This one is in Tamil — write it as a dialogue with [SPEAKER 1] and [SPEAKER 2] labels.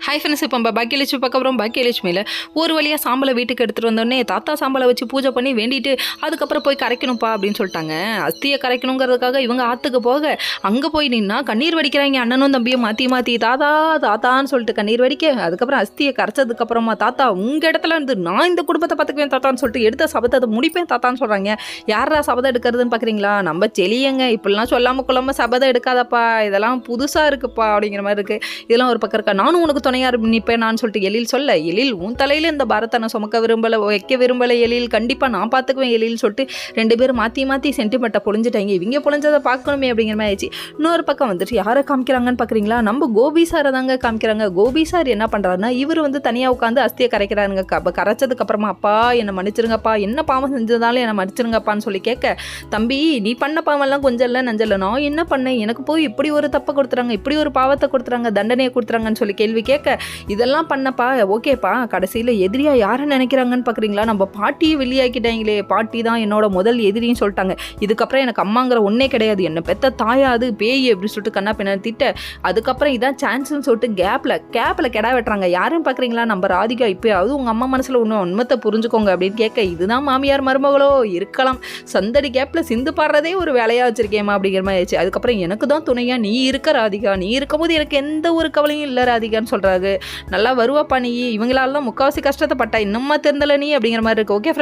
[SPEAKER 1] ஹை ஃப்ரெண்ட்ஸ், இப்போ பாக்கியலட்சுமி பார்க்க அப்புறம் பாக்கியலட்சுமியில் ஒரு வழியாக சாம்பலை வீட்டுக்கு எடுத்துகிட்டு வந்தோடனே தாத்தா சாம்பலை வச்சு பூஜை பண்ணி வேண்டிட்டு அதுக்கப்புறம் போய் கரைக்கணும்ப்பா அப்படின்னு சொல்லிட்டாங்க. அஸ்தியை கரைக்கணுங்கிறதுக்காக இவங்க ஆற்றுக்கு போக அங்கே போய் நின்னா கண்ணீர் வடிக்கிறாங்க. அண்ணனும் தம்பியும் மாற்றி மாற்றி தாத்தா தாத்தான்னு சொல்லிட்டு கண்ணீர் வடிக்க, அதுக்கப்புறம் அஸ்தியை கரைச்சதுக்கப்புறமா தாத்தா உங்கள் இடத்துல இருந்து நான் இந்த குடும்பத்தை பார்த்துக்குவேன் தாத்தான்னு சொல்லிட்டு எடுத்த சபதத்தை முடிப்பேன் தாத்தான்னு சொல்கிறாங்க. யாரா சபதம் எடுக்கிறதுன்னு பார்க்குறீங்களா? நம்ம செலியங்க. இப்படிலாம் சொல்லாமல் கொள்ளாமல் சபதம் எடுக்காதப்பா, இதெல்லாம் புதுசாக இருக்குப்பா அப்படிங்கிற மாதிரி இருக்குது. இதெல்லாம் ஒரு பக்கம் இருக்கா. நானும் உனக்கு துணையார் நிற்பேன் நான் சொல்லிட்டு எழில் சொல்ல, எழில் உன் தலையில் இந்த பாரத்தை நான் சுமக்க விரும்பலை, வைக்க விரும்பலை எழில், கண்டிப்பாக நான் பார்த்துக்குவேன் எழில் சொல்லிட்டு ரெண்டு பேரும் மாற்றி மாற்றி சென்டிமெண்ட்டை பொழிஞ்சிட்டாங்க. இவங்க பொழிஞ்சதை பார்க்கணுமே அப்படிங்கிற மாதிரி ஆயிடுச்சு. இன்னொரு பக்கம் வந்துட்டு யாரை காமிக்கிறாங்கன்னு பார்க்குறீங்களா? நம்ம கோபி சாரை தாங்க காமிக்கிறாங்க. கோபி சார் என்ன பண்ணுறாருன்னா, இவர் வந்து தனியாக உட்காந்து அஸ்தியை கரைக்கிறாருங்க. கரைச்சதுக்கு அப்புறமா அப்பா என்னை மன்னிச்சிருங்கப்பா, என்ன பாவம் செஞ்சதாலும் என்னை மன்னிச்சிருங்கப்பான்னு சொல்லி கேட்க, தம்பி நீ பண்ண பாவம்லாம் கொஞ்சம் இல்லை நஞ்சல்ல, நான் என்ன பண்ணேன், எனக்கு போய் இப்படி ஒரு தப்பை கொடுத்துறாங்க, இப்படி ஒரு பாவத்தை கொடுத்துறாங்க, தண்டனையை கொடுத்துறாங்கன்னு சொல்லி கேள்வி கேட்க, இதெல்லாம் பண்ணப்பா ஓகேப்பா, கடைசியில் எதிரியா யாரை நினைக்கிறாங்கன்னு பார்க்குறீங்களா? நம்ம பாட்டியை வெளியாக்கிட்டாங்களே, பாட்டி தான் என்னோட முதல் எதிரின்னு சொல்லிட்டாங்க. இதுக்கப்புறம் எனக்கு அம்மாங்கிற ஒன்றே கிடையாது, என்னை பெத்த தாயாது பேய் அப்படின்னு சொல்லிட்டு கண்ணா பின்ன திட்ட, அதுக்கப்புறம் இதான் சான்ஸ்ன்னு சொல்லிட்டு கேப்பில் கெடா வெட்டுறாங்க. யாருன்னு பார்க்குறீங்களா? நம்ம ராதிகா. இப்போயாவது உங்கள் அம்மா மனசில் ஒன்றும் உண்மத்தை புரிஞ்சுக்கோங்க அப்படின்னு கேட்க, இதுதான் மாமியார் மருமகளோ இருக்கலாம், சந்தடி கேப்பில் சிந்து பாடுறதே ஒரு வேலையாக வச்சிருக்கேம்மா அப்படிங்கிற மாதிரி ஆயிடுச்சு. அதுக்கப்புறம் எனக்கு தான் துணையா நீ இருக்க ராதிகா, நீ இருக்கும்போது எனக்கு எந்த ஒரு கவலையும் இல்லை ராதிகான்னு சொல்கிறாரு. நல்லா வருவாப்பா நீ, இவங்களால தான் முக்கால்வாசி கஷ்டத்தை பட்டா, இன்னும்மா தெரிந்தல நீ அப்படிங்கிற மாதிரி இருக்கு. ஓகே.